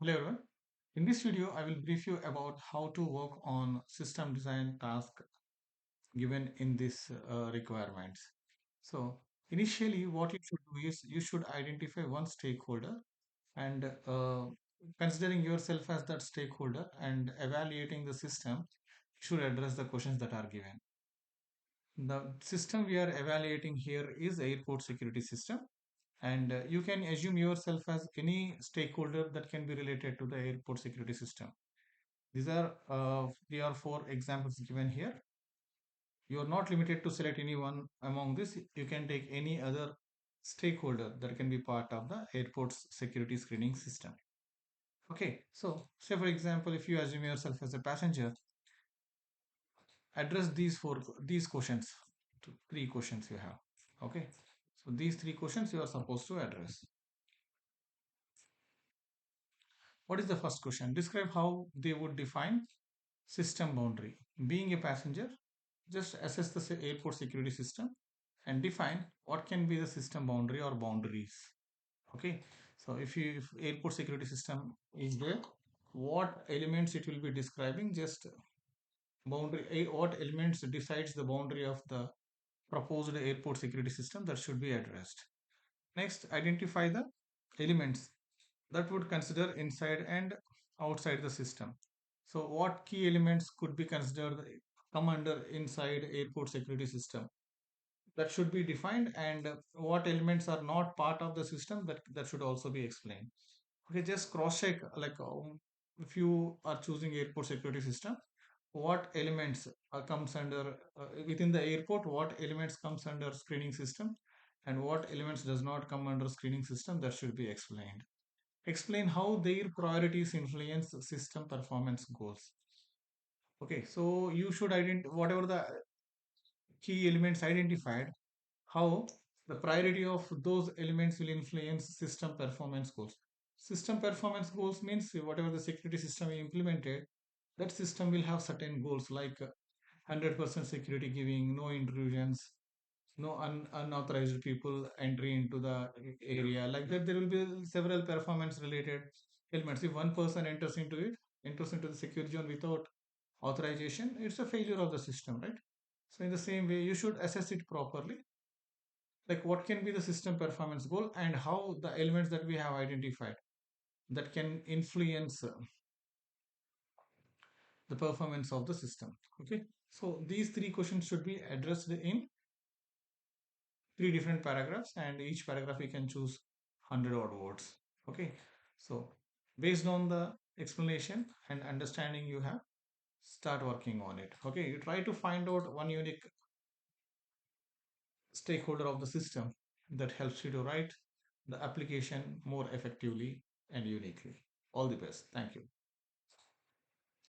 Hello everyone. In this video, I will brief you about how to work on system design task given in this requirements. So initially, what you should do is you should identify one stakeholder and considering yourself as that stakeholder and evaluating the system, you should address the questions that are given. The system we are evaluating here is airport security system, and you can assume yourself as any stakeholder that can be related to the airport security system. These are 3 or 4 examples given here. You are not limited to select any one among this. You can take any other stakeholder that can be part of the airport's security screening system. Okay, so say for example, if you assume yourself as a passenger, address these questions. 3 questions you have. Okay, so these 3 questions you are supposed to address. What is the first question? Describe how they would define system boundary. Being a passenger, just assess the airport security system and define what can be the system boundary or boundaries. Okay, so if airport security system is there, what elements it will be describing? Just boundary. What elements decides the boundary of the proposed airport security system that should be addressed. Next, identify the elements that would consider inside and outside the system. So what key elements could be considered come under inside airport security system that should be defined, and what elements are not part of the system that should also be explained. Okay, just cross check, like if you are choosing airport security system, what elements comes under within the airport, what elements comes under screening system, and what elements does not come under screening system, that should be explained. Explain how their priorities influence system performance goals. Okay, so you should identify whatever the key elements identified, how the priority of those elements will influence system performance goals. System performance goals means whatever the security system you implemented, that system will have certain goals like 100% security giving, no intrusions, no unauthorized people entry into the area. Like that, there will be several performance related elements. If one person enters into the secure zone without authorization, it's a failure of the system, right? So in the same way, you should assess it properly, like what can be the system performance goal and how the elements that we have identified that can influence the performance of the system. Okay, so these 3 questions should be addressed in 3 different paragraphs, and each paragraph you can choose 100 odd words. Okay, so based on the explanation and understanding you have, start working on it. Okay, you try to find out one unique stakeholder of the system that helps you to write the application more effectively and uniquely. All the best. Thank you.